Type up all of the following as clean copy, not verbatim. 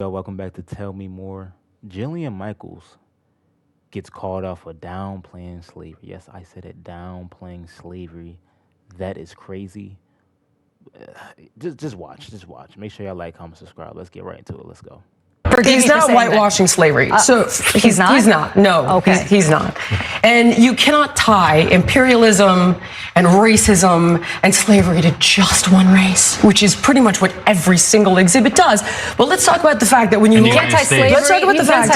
Yo, welcome back to Tell Me More. Jillian Michaels gets called out for downplaying slavery. Yes, I said it, downplaying slavery. That is crazy. Just watch. Make sure y'all like, comment, subscribe. Let's get right into it. Let's go. He's not whitewashing slavery. So he's not? He's not. No. Okay. He's not. And you cannot tie imperialism and racism and slavery to just one race, which is pretty much what every single exhibit does. But let's talk about the fact that when you You can't tie slavery. let's talk about the fact.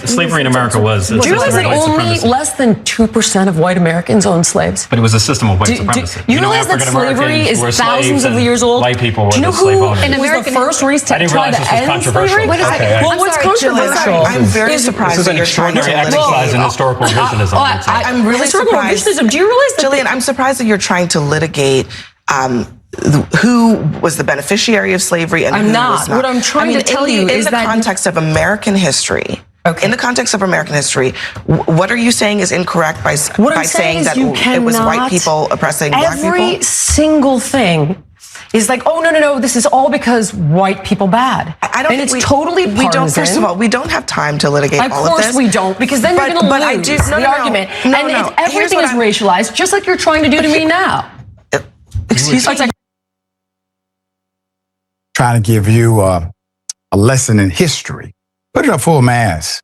Slavery in America was. Do you realize that only less than 2% of white Americans own slaves? But it was a system of white supremacy. You realize that slavery is thousands of years old? White people were Do you know the slave who owners. was the first race to I didn't try realize to this was end controversial. slavery? Wait a second. Well, what's controversial? I'm very surprised This is that an you're trying to extraordinary exercise in historical revisionism. I'm really Historical surprised. revisionism. Do you realize that Jillian, I'm surprised that you're trying to litigate who was the beneficiary of slavery and I'm who not. was not. What I'm trying to tell you is in the that context of American history. Okay. In the context of American history, what are you saying is incorrect by saying is that you it was white cannot- people oppressing black people? Every single thing is like, oh, no, this is all because white people bad. I don't and think it's totally partisan. we don't. First of all, we don't have time to litigate all of this. Of course we don't, because then you're going to lose the argument. Everything is racialized, just like you're trying to do to me now. Excuse me. Trying to give you a lesson in history. Put it up full mass.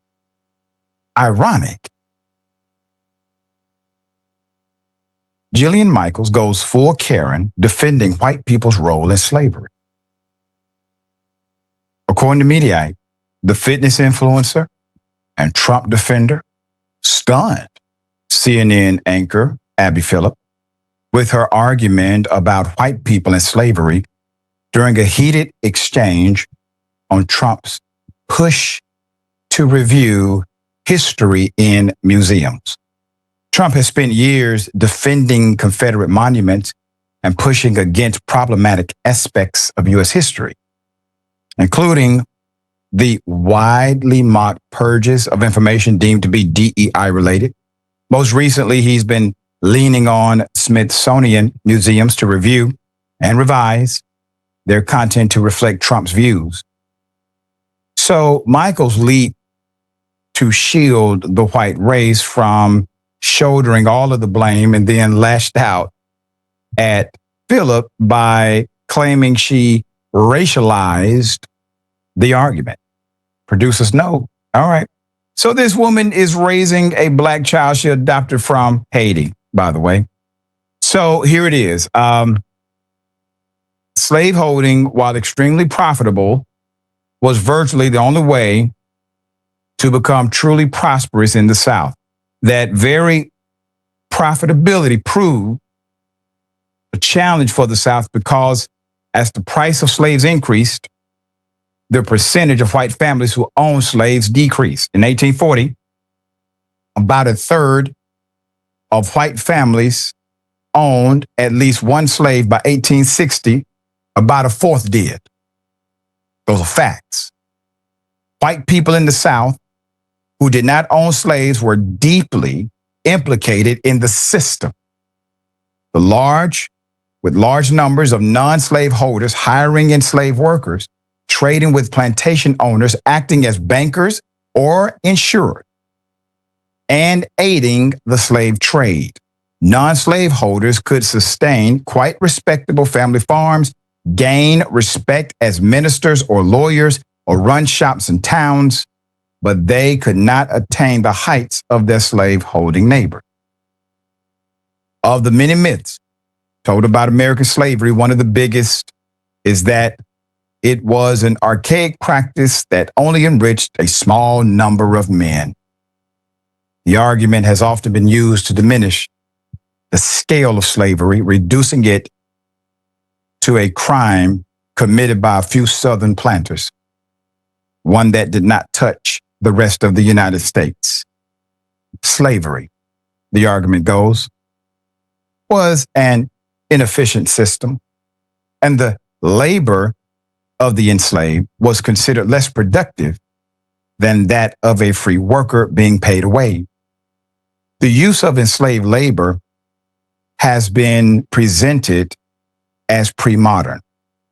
Ironic. Jillian Michaels goes full Karen defending white people's role in slavery. According to Mediaite, the fitness influencer and Trump defender stunned CNN anchor Abby Phillip with her argument about white people and slavery during a heated exchange on Trump's push to review history in museums. Trump has spent years defending Confederate monuments and pushing against problematic aspects of U.S. history, including the widely mocked purges of information deemed to be DEI related. Most recently, he's been leaning on Smithsonian museums to review and revise their content to reflect Trump's views. So Michaels leaped to shield the white race from shouldering all of the blame and then lashed out at Phillip by claiming she racialized the argument. Producers know. All right. So this woman is raising a black child she adopted from Haiti, by the way. So here it is. Slaveholding, while extremely profitable, was virtually the only way to become truly prosperous in the South. That very profitability proved a challenge for the South because as the price of slaves increased, the percentage of white families who owned slaves decreased. In 1840, about a third of white families owned at least one slave. By 1860, about a fourth did. Those are facts. White people in the South who did not own slaves were deeply implicated in the system. With large numbers of non-slave holders hiring enslaved workers, trading with plantation owners, acting as bankers or insurers, and aiding the slave trade. Non-slave holders could sustain quite respectable family farms, gain respect as ministers or lawyers, or run shops in towns, but they could not attain the heights of their slave-holding neighbor. Of the many myths told about American slavery, one of the biggest is that it was an archaic practice that only enriched a small number of men. The argument has often been used to diminish the scale of slavery, reducing it to a crime committed by a few Southern planters, one that did not touch the rest of the United States. Slavery, the argument goes, was an inefficient system, and the labor of the enslaved was considered less productive than that of a free worker being paid a wage. The use of enslaved labor has been presented as pre-modern,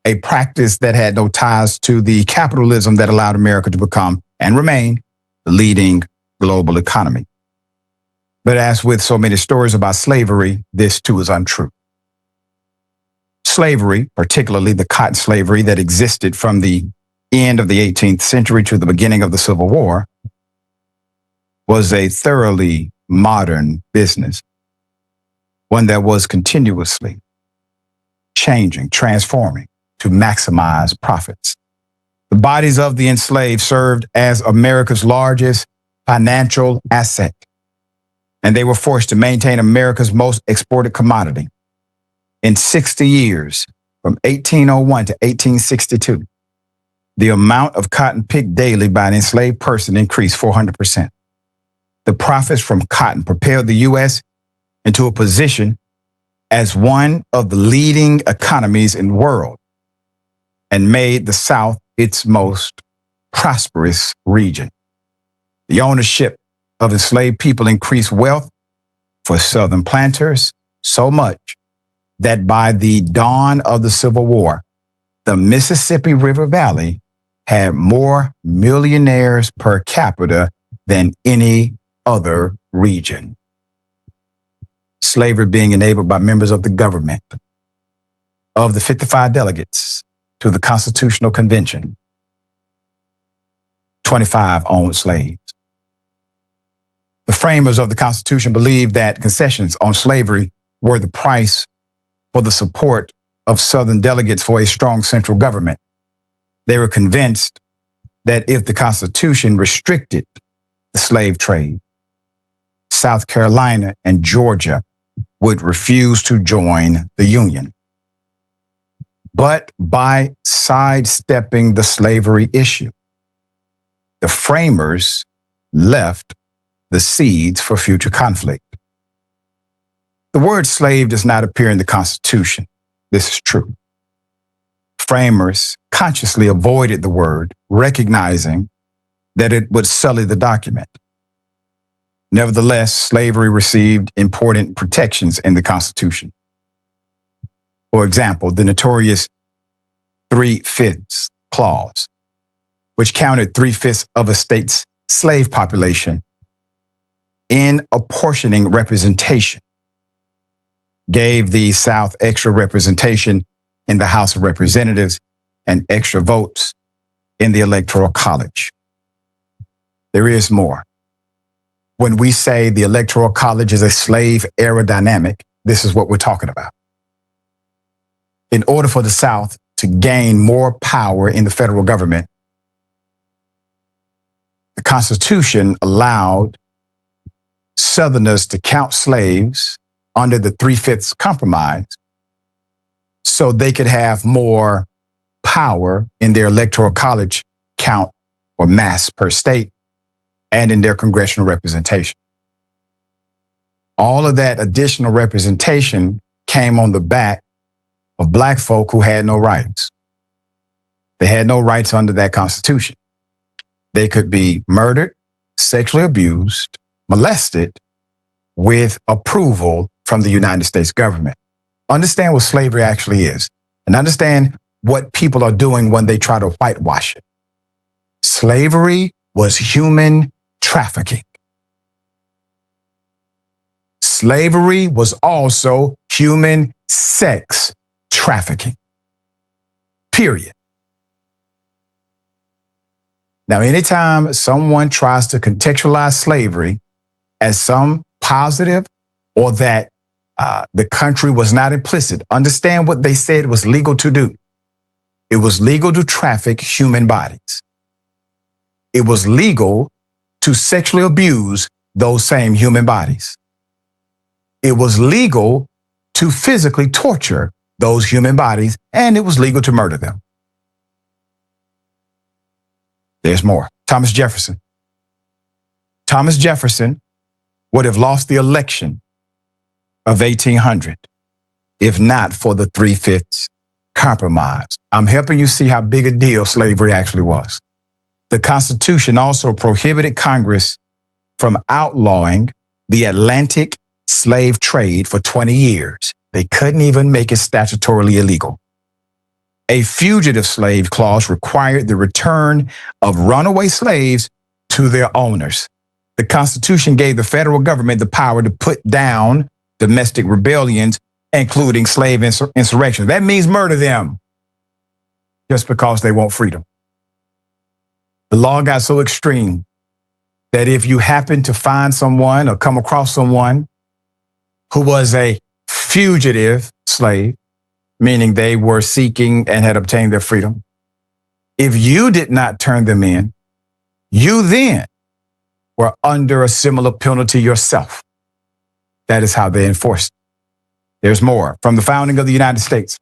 a practice that had no ties to the capitalism that allowed America to become and remain the leading global economy. But as with so many stories about slavery, this too is untrue. Slavery, particularly the cotton slavery that existed from the end of the 18th century to the beginning of the Civil War, was a thoroughly modern business, one that was continuously changing, transforming to maximize profits. The bodies of the enslaved served as America's largest financial asset, and they were forced to maintain America's most exported commodity. In 60 years, from 1801 to 1862, the amount of cotton picked daily by an enslaved person increased 400%. The profits from cotton propelled the U.S. into a position as one of the leading economies in the world and made the South its most prosperous region. The ownership of enslaved people increased wealth for Southern planters so much that by the dawn of the Civil War, the Mississippi River Valley had more millionaires per capita than any other region. Slavery being enabled by members of the government. Of the 55 delegates to the Constitutional Convention, 25 owned slaves. The framers of the Constitution believed that concessions on slavery were the price for the support of Southern delegates for a strong central government. They were convinced that if the Constitution restricted the slave trade, South Carolina and Georgia would refuse to join the Union. But by sidestepping the slavery issue, the framers left the seeds for future conflict. The word slave does not appear in the Constitution. This is true. Framers consciously avoided the word, recognizing that it would sully the document. Nevertheless, slavery received important protections in the Constitution. For example, the notorious 3/5 clause, which counted 3/5 of a state's slave population in apportioning representation, gave the South extra representation in the House of Representatives and extra votes in the Electoral College. There is more. When we say the Electoral College is a slave era dynamic, this is what we're talking about. In order for the South to gain more power in the federal government, the Constitution allowed Southerners to count slaves under the 3/5 compromise so they could have more power in their Electoral College count or mass per state and in their congressional representation. All of that additional representation came on the back of Black folk who had no rights. They had no rights under that Constitution. They could be murdered, sexually abused, molested with approval from the United States government. Understand what slavery actually is, and understand what people are doing when they try to whitewash it. Slavery was human trafficking. Slavery was also human sex trafficking. Period. Now, anytime someone tries to contextualize slavery as some positive or that the country was not implicit, understand what they said was legal to do. It was legal to traffic human bodies. It was legal to sexually abuse those same human bodies. It was legal to physically torture those human bodies, and it was legal to murder them. There's more. Thomas Jefferson. Thomas Jefferson would have lost the election of 1800 if not for the 3/5 compromise. I'm helping you see how big a deal slavery actually was. The Constitution also prohibited Congress from outlawing the Atlantic slave trade for 20 years. They couldn't even make it statutorily illegal. A fugitive slave clause required the return of runaway slaves to their owners. The Constitution gave the federal government the power to put down domestic rebellions, including slave insurrections. That means murder them just because they want freedom. The law got so extreme that if you happen to find someone or come across someone who was a fugitive slave, meaning they were seeking and had obtained their freedom, if you did not turn them in, you then were under a similar penalty yourself. That is how they enforced it. There's more. From the founding of the United States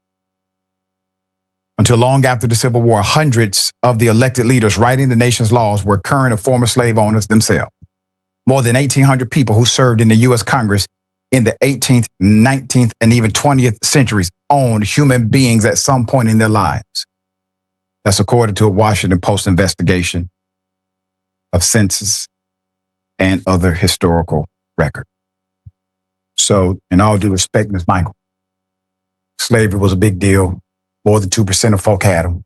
until long after the Civil War, hundreds of the elected leaders writing the nation's laws were current or former slave owners themselves. More than 1,800 people who served in the U.S. Congress in the 18th, 19th, and even 20th centuries owned human beings at some point in their lives. That's according to a Washington Post investigation of census and other historical records. So, in all due respect, Ms. Michael, slavery was a big deal. More than 2% of folk had them.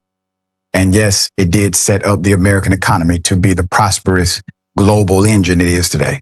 And yes, it did set up the American economy to be the prosperous global engine it is today.